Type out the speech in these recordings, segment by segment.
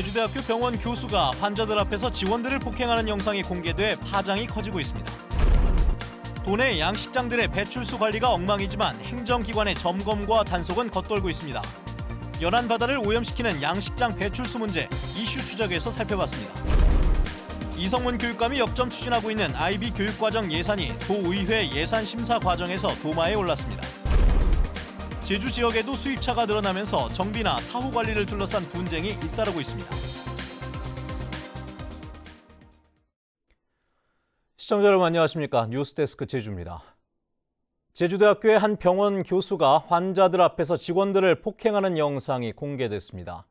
제주대학교 병원 교수가 환자들 앞에서 직원들을 폭행하는 영상이 공개돼 파장이 커지고 있습니다. 도내 양식장들의 배출수 관리가 엉망이지만 행정기관의 점검과 단속은 겉돌고 있습니다. 연안 바다를 오염시키는 양식장 배출수 문제, 이슈 추적에서 살펴봤습니다. 이성문 교육감이 역점 추진하고 있는 IB 교육과정 예산이 도의회 예산심사 과정에서 도마에 올랐습니다. 제주 지역에도 수입차가 늘어나면서 정비나 사후 관리를 둘러싼 분쟁이 잇따르고 있습니다. 시청자 여러분 안녕하십니까? 뉴스데스크 제주입니다. 제주대학교의 한 병원 교수가 환자들 앞에서 직원들을 폭행하는 영상이 공개됐습니다.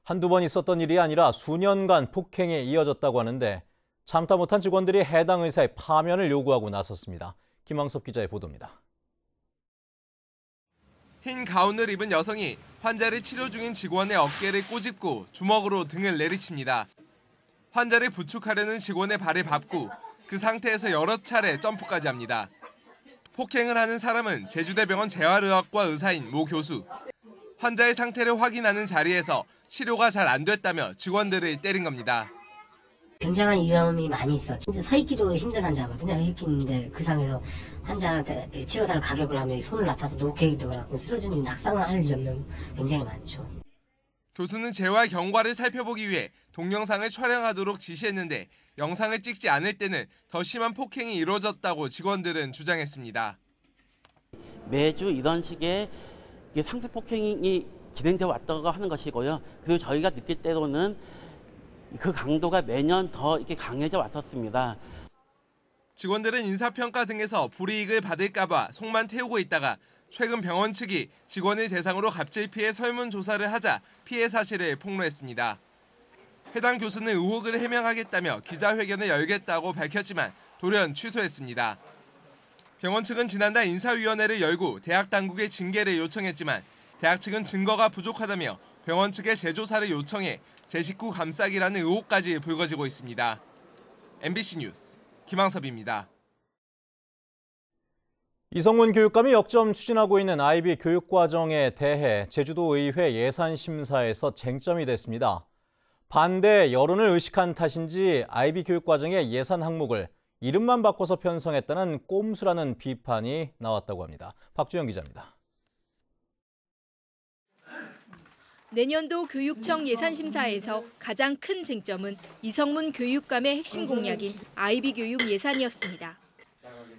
한두 번 있었던 일이 아니라 수년간 폭행에 이어졌다고 하는데 참다 못한 직원들이 해당 의사의 파면을 요구하고 나섰습니다. 김왕섭 기자의 보도입니다. 흰 가운을 입은 여성이 환자를 치료 중인 직원의 어깨를 꼬집고 주먹으로 등을 내리칩니다. 환자를 부축하려는 직원의 발을 밟고 그 상태에서 여러 차례 점프까지 합니다. 폭행을 하는 사람은 제주대병원 재활의학과 의사인 모 교수. 환자의 상태를 확인하는 자리에서 치료가 잘 안 됐다며 직원들을 때린 겁니다. 굉장한 위험이 많이 있어. 서 있기도 힘든 환자거든요. 있는데 그 상에서 환자한테 치료사를 가격을 하면 손을 아파서 놓게 되거나 쓰러지는 낙상을 할 위험은 굉장히 많죠. 교수는 재활 경과를 살펴보기 위해 동영상을 촬영하도록 지시했는데 영상을 찍지 않을 때는 더 심한 폭행이 이루어졌다고 직원들은 주장했습니다. 매주 이런 식의 상습 폭행이 진행되어 왔다고 하는 것이고요. 그리고 저희가 느낄 때로는 그 강도가 매년 더 이렇게 강해져 왔었습니다. 직원들은 인사평가 등에서 불이익을 받을까 봐 속만 태우고 있다가 최근 병원 측이 직원을 대상으로 갑질 피해 설문조사를 하자 피해 사실을 폭로했습니다. 해당 교수는 의혹을 해명하겠다며 기자회견을 열겠다고 밝혔지만 돌연 취소했습니다. 병원 측은 지난달 인사위원회를 열고 대학 당국에 징계를 요청했지만 대학 측은 증거가 부족하다며 병원 측에 재조사를 요청해 제 식구 감싸기라는 의혹까지 불거지고 있습니다. MBC 뉴스 김왕섭입니다. 이성문 교육감이 역점 추진하고 있는 IB 교육과정에 대해 제주도의회 예산심사에서 쟁점이 됐습니다. 반대 여론을 의식한 탓인지 IB 교육과정의 예산 항목을 이름만 바꿔서 편성했다는 꼼수라는 비판이 나왔다고 합니다. 박주영 기자입니다. 내년도 교육청 예산심사에서 가장 큰 쟁점은 이성문 교육감의 핵심 공약인 IB 교육 예산이었습니다.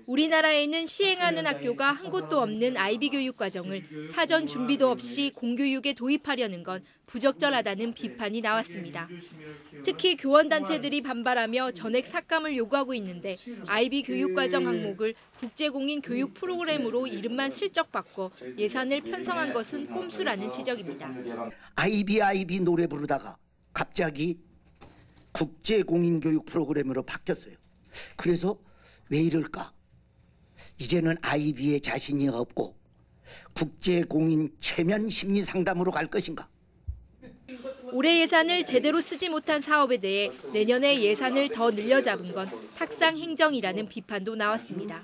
우리나라에는 시행하는 학교가 한 곳도 없는 IB 교육 과정을 사전 준비도 없이 공교육에 도입하려는 건 부적절하다는 비판이 나왔습니다. 특히 교원단체들이 반발하며 전액 삭감을 요구하고 있는데 IB 교육 과정 항목을 국제공인 교육 프로그램으로 이름만 슬쩍 바꿔 예산을 편성한 것은 꼼수라는 지적입니다. IB 노래 부르다가 갑자기 국제공인 교육 프로그램으로 바뀌었어요. 그래서 왜 이럴까? 이제는 IB에 자신이 없고 국제공인 최면 심리 상담으로 갈 것인가? 올해 예산을 제대로 쓰지 못한 사업에 대해 내년에 예산을 더 늘려잡은 건 탁상 행정이라는 비판도 나왔습니다.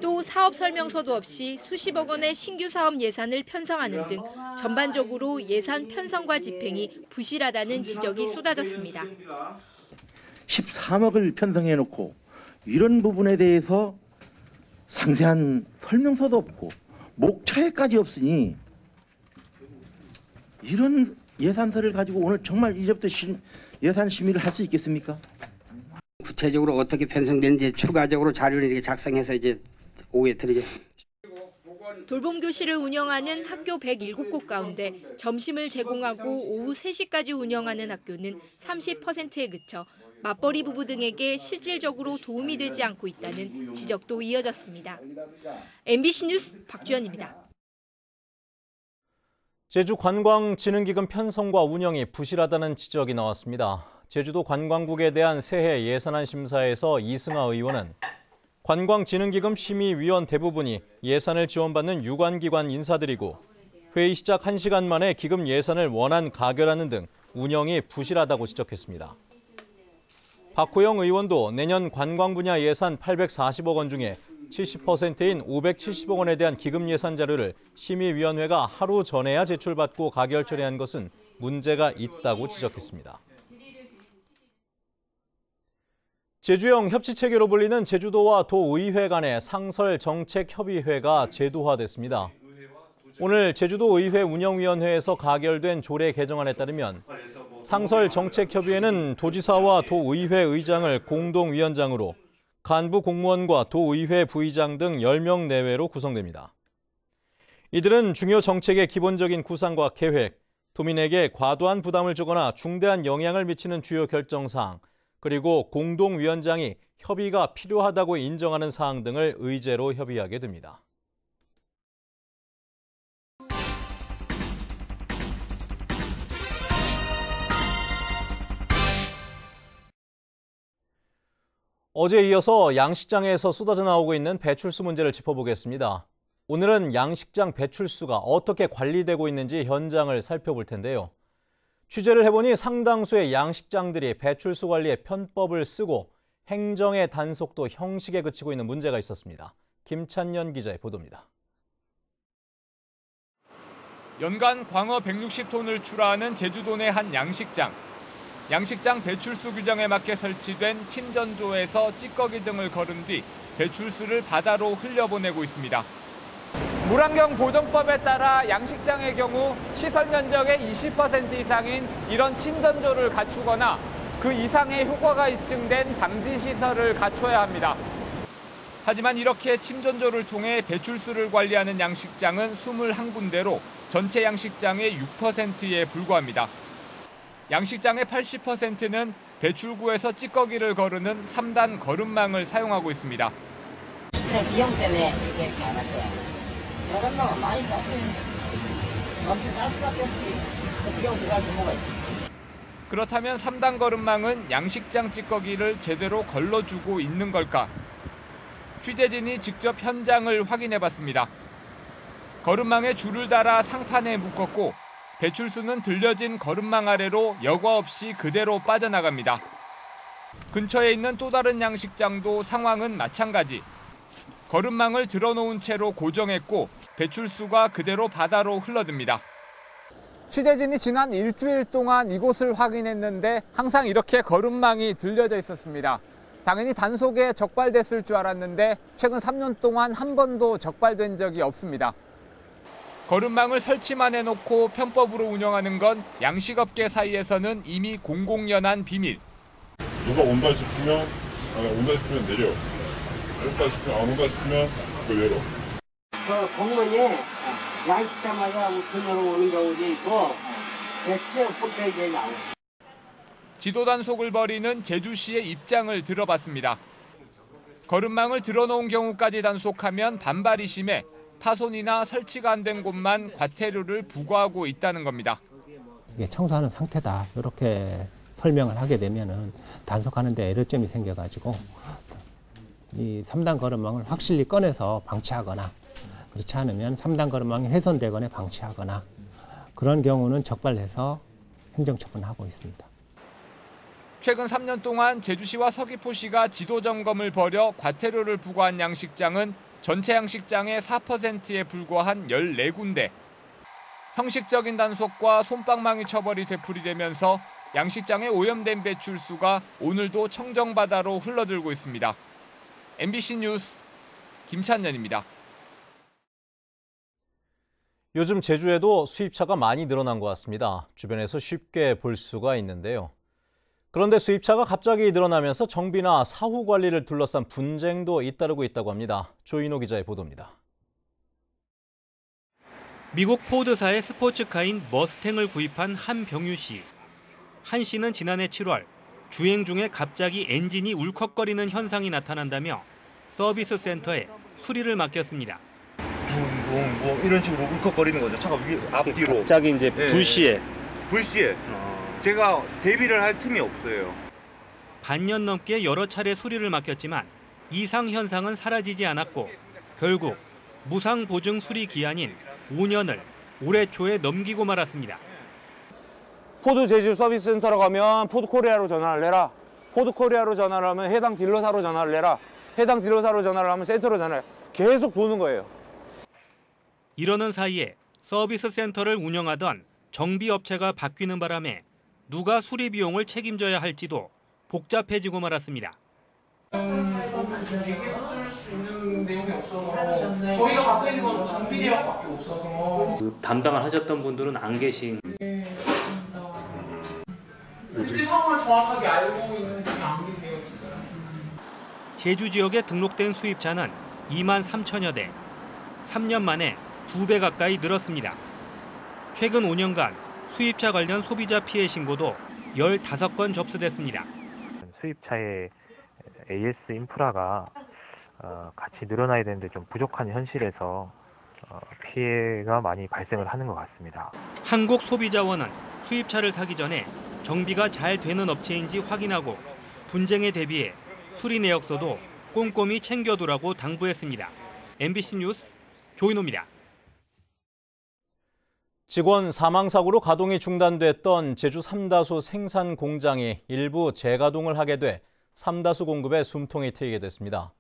또 사업 설명서도 없이 수십억 원의 신규 사업 예산을 편성하는 등 전반적으로 예산 편성과 집행이 부실하다는 지적이 쏟아졌습니다. 13억을 편성해놓고 이런 부분에 대해서 상세한 설명서도 없고 목차에까지 없으니 이런 예산서를 가지고 오늘 정말 이제부터 예산 심의를 할 수 있겠습니까? 구체적으로 어떻게 편성되는지 추가적으로 자료를 이렇게 작성해서 이제 오후에 드리겠습니다. 돌봄 교실을 운영하는 학교 107곳 가운데 점심을 제공하고 오후 3시까지 운영하는 학교는 30%에 그쳐 맞벌이 부부 등에게 실질적으로 도움이 되지 않고 있다는 지적도 이어졌습니다. MBC 뉴스 박주연입니다. 제주관광진흥기금 편성과 운영이 부실하다는 지적이 나왔습니다. 제주도 관광국에 대한 새해 예산안 심사에서 이승하 의원은 관광진흥기금 심의위원 대부분이 예산을 지원받는 유관기관 인사들이고 회의 시작 1시간 만에 기금 예산을 원안 가결하는 등 운영이 부실하다고 지적했습니다. 박호영 의원도 내년 관광 분야 예산 840억 원 중에 70%인 570억 원에 대한 기금 예산 자료를 심의위원회가 하루 전에야 제출받고 가결 처리한 것은 문제가 있다고 지적했습니다. 제주형 협치체계로 불리는 제주도와 도의회 간의 상설정책협의회가 제도화됐습니다. 오늘 제주도의회 운영위원회에서 가결된 조례 개정안에 따르면 상설정책협의회는 도지사와 도의회 의장을 공동위원장으로 간부 공무원과 도의회 부의장 등 10명 내외로 구성됩니다. 이들은 중요 정책의 기본적인 구상과 계획, 도민에게 과도한 부담을 주거나 중대한 영향을 미치는 주요 결정사항, 그리고 공동위원장이 협의가 필요하다고 인정하는 사항 등을 의제로 협의하게 됩니다. 어제에 이어서 양식장에서 쏟아져 나오고 있는 배출수 문제를 짚어보겠습니다. 오늘은 양식장 배출수가 어떻게 관리되고 있는지 현장을 살펴볼 텐데요. 취재를 해보니 상당수의 양식장들이 배출수 관리에 편법을 쓰고 행정의 단속도 형식에 그치고 있는 문제가 있었습니다. 김찬년 기자의 보도입니다. 연간 광어 160톤을 출하하는 제주도 내 한 양식장. 양식장 배출수 규정에 맞게 설치된 침전조에서 찌꺼기 등을 거른 뒤 배출수를 바다로 흘려보내고 있습니다. 물환경 보존법에 따라 양식장의 경우 시설 면적의 20% 이상인 이런 침전조를 갖추거나 그 이상의 효과가 입증된 방지 시설을 갖춰야 합니다. 하지만 이렇게 침전조를 통해 배출수를 관리하는 양식장은 21군데로 전체 양식장의 6%에 불과합니다. 양식장의 80%는 배출구에서 찌꺼기를 거르는 3단 거름망을 사용하고 있습니다. 시설 비용 때문에 이게 변한대요. 거름망은 많이 싸고 엄청 쌀 수밖에 없지. 그 비용 들어갈 규모가 있어. 그렇다면 3단 거름망은 양식장 찌꺼기를 제대로 걸러주고 있는 걸까? 취재진이 직접 현장을 확인해봤습니다. 거름망에 줄을 달아 상판에 묶었고 배출수는 들려진 거름망 아래로 여과 없이 그대로 빠져나갑니다. 근처에 있는 또 다른 양식장도 상황은 마찬가지. 거름망을 들어놓은 채로 고정했고 배출수가 그대로 바다로 흘러듭니다. 취재진이 지난 일주일 동안 이곳을 확인했는데 항상 이렇게 거름망이 들려져 있었습니다. 당연히 단속에 적발됐을 줄 알았는데 최근 3년 동안 한 번도 적발된 적이 없습니다. 거름망을 설치만 해놓고 편법으로 운영하는 건 양식업계 사이에서는 이미 공공연한 비밀. 누가 온다 싶으면 내려. 온다 싶으면 안 온다 싶으면 내려. 그 공무원이 양식장마다 돈으로 오는 경우도 있고 수영 홈페이지에 나오고. 지도 단속을 벌이는 제주시의 입장을 들어봤습니다. 거름망을 들어놓은 경우까지 단속하면 반발이 심해 파손이나 설치가 안 된 곳만 과태료를 부과하고 있다는 겁니다. 이게 청소하는 상태다 이렇게 설명을 하게 되면은 단속하는 데 애로점이 생겨가지고 이 3단 거름망을 확실히 꺼내서 방치하거나 그렇지 않으면 3단 거름망이 훼손되거나 방치하거나 그런 경우는 적발해서 행정처분하고 있습니다. 최근 3년 동안 제주시와 서귀포시가 지도 점검을 벌여 과태료를 부과한 양식장은 전체 양식장의 4%에 불과한 14군데. 형식적인 단속과 솜방망이 처벌이 되풀이되면서 양식장의 오염된 배출수가 오늘도 청정바다로 흘러들고 있습니다. MBC 뉴스 김찬년입니다. 요즘 제주에도 수입차가 많이 늘어난 것 같습니다. 주변에서 쉽게 볼 수가 있는데요. 그런데 수입차가 갑자기 늘어나면서 정비나 사후 관리를 둘러싼 분쟁도 잇따르고 있다고 합니다. 조인호 기자의 보도입니다. 미국 포드사의 스포츠카인 머스탱을 구입한 한병유 씨. 한 씨는 지난해 7월 주행 중에 갑자기 엔진이 울컥거리는 현상이 나타난다며 서비스 센터에 수리를 맡겼습니다. 붕붕 뭐 이런 식으로 울컥거리는 거죠. 차가 앞뒤로. 갑자기 이제 불시에. 제가 대비를 할 틈이 없어요. 반년 넘게 여러 차례 수리를 맡겼지만 이상 현상은 사라지지 않았고 결국 무상 보증 수리 기한인 5년을 올해 초에 넘기고 말았습니다. 포드 제주 서비스 센터로 가면 포드 코리아로 전화를 내라. 포드 코리아로 전화를 하면 해당 딜러사로 전화를 내라. 해당 딜러사로 전화를 하면 센터로 전화를 계속 도는 거예요. 이러는 사이에 서비스 센터를 운영하던 정비업체가 바뀌는 바람에 누가 수리 비용을 책임져야 할지도 복잡해지고 말았습니다. 얘기해줄 수 있는 내용이 없어서 저희가 갖고 있는 건 정비 내역밖에 없어서 담당을 하셨던 분들은 안 계신. 네, 그렇습니다. 수리 상황을 정확하게 알고 있는 분이 안 계세요, 지금. 제주 지역에 등록된 수입차는 2만 3천여 대, 3년 만에 2배 가까이 늘었습니다. 최근 5년간 수입차 관련 소비자 피해 신고도 15건 접수됐습니다. 수입차의 AS 인프라가 같이 늘어나야 되는데 좀 부족한 현실에서 피해가 많이 발생을 하는 것 같습니다. 한국소비자원은 수입차를 사기 전에 정비가 잘 되는 업체인지 확인하고 분쟁에 대비해 수리 내역서도 꼼꼼히 챙겨두라고 당부했습니다. MBC 뉴스 조인호입니다. 직원 사망사고로 가동이 중단됐던 제주 삼다수 생산 공장이 일부 재가동을 하게 돼 삼다수 공급에 숨통이 트이게 됐습니다.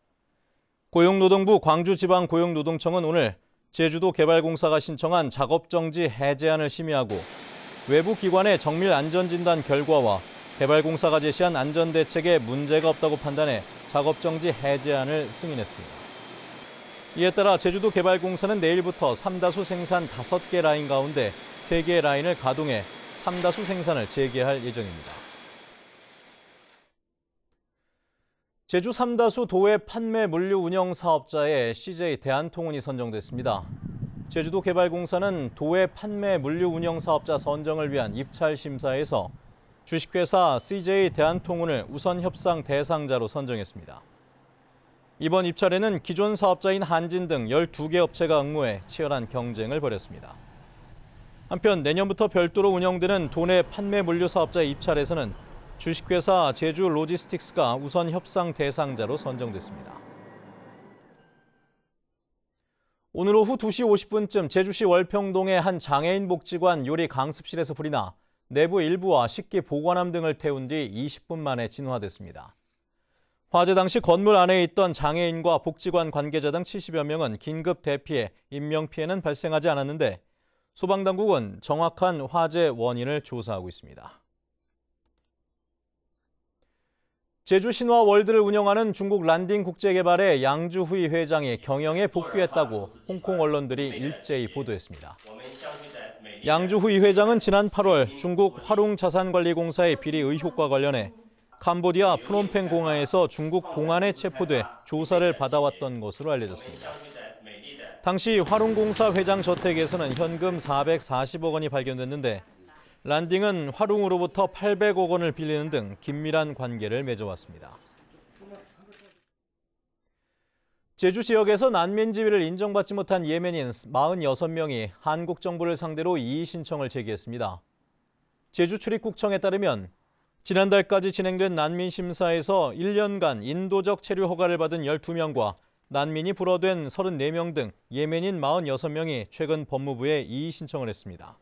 고용노동부 광주지방고용노동청은 오늘 제주도 개발공사가 신청한 작업정지 해제안을 심의하고 외부 기관의 정밀 안전진단 결과와 개발공사가 제시한 안전대책에 문제가 없다고 판단해 작업정지 해제안을 승인했습니다. 이에 따라 제주도 개발공사는 내일부터 삼다수 생산 5개 라인 가운데 3개의 라인을 가동해 삼다수 생산을 재개할 예정입니다. 제주 삼다수 도해 판매 물류 운영 사업자에 CJ 대한통운이 선정됐습니다. 제주도 개발공사는 도해 판매 물류 운영 사업자 선정을 위한 입찰 심사에서 주식회사 CJ 대한통운을 우선 협상 대상자로 선정했습니다. 이번 입찰에는 기존 사업자인 한진 등 12개 업체가 응모해 치열한 경쟁을 벌였습니다. 한편 내년부터 별도로 운영되는 도내 판매 물류 사업자의 입찰에서는 주식회사 제주 로지스틱스가 우선 협상 대상자로 선정됐습니다. 오늘 오후 2시 50분쯤 제주시 월평동의 한 장애인 복지관 요리 강습실에서 불이 나 내부 일부와 식기 보관함 등을 태운 뒤 20분 만에 진화됐습니다. 화재 당시 건물 안에 있던 장애인과 복지관 관계자 등 70여 명은 긴급 대피해 인명피해는 발생하지 않았는데 소방당국은 정확한 화재 원인을 조사하고 있습니다. 제주 신화 월드를 운영하는 중국 란딩 국제개발의 양주후이 회장이 경영에 복귀했다고 홍콩 언론들이 일제히 보도했습니다. 양주후이 회장은 지난 8월 중국 화룽자산관리공사의 비리 의혹과 관련해 캄보디아 프놈펜 공항에서 중국 공안에 체포돼 조사를 받아왔던 것으로 알려졌습니다. 당시 화룽공사 회장 저택에서는 현금 440억 원이 발견됐는데 란딩은 화룽으로부터 800억 원을 빌리는 등 긴밀한 관계를 맺어왔습니다. 제주 지역에서 난민 지위를 인정받지 못한 예멘인 46명이 한국 정부를 상대로 이의 신청을 제기했습니다. 제주 출입국청에 따르면 지난달까지 진행된 난민 심사에서 1년간 인도적 체류 허가를 받은 12명과 난민이 불어된 34명 등 예멘인 46명이 최근 법무부에 이의 신청을 했습니다.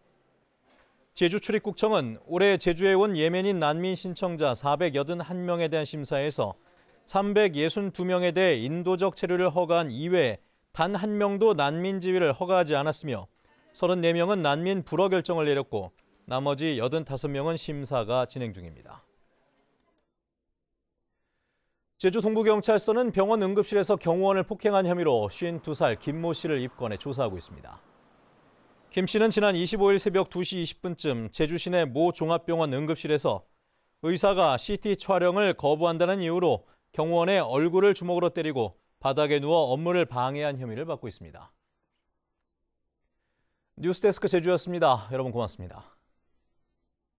제주 출입국청은 올해 제주에 온 예멘인 난민 신청자 481명에 대한 심사에서 362명에 대해 인도적 체류를 허가한 이외에 단 한 명도 난민 지위를 허가하지 않았으며 34명은 난민 불허 결정을 내렸고 나머지 85명은 심사가 진행 중입니다. 제주 동부경찰서는 병원 응급실에서 경호원을 폭행한 혐의로 52살 김모 씨를 입건해 조사하고 있습니다. 김 씨는 지난 25일 새벽 2시 20분쯤 제주 시내 모 종합병원 응급실에서 의사가 CT 촬영을 거부한다는 이유로 경호원의 얼굴을 주먹으로 때리고 바닥에 누워 업무를 방해한 혐의를 받고 있습니다. 뉴스데스크 제주였습니다. 여러분 고맙습니다.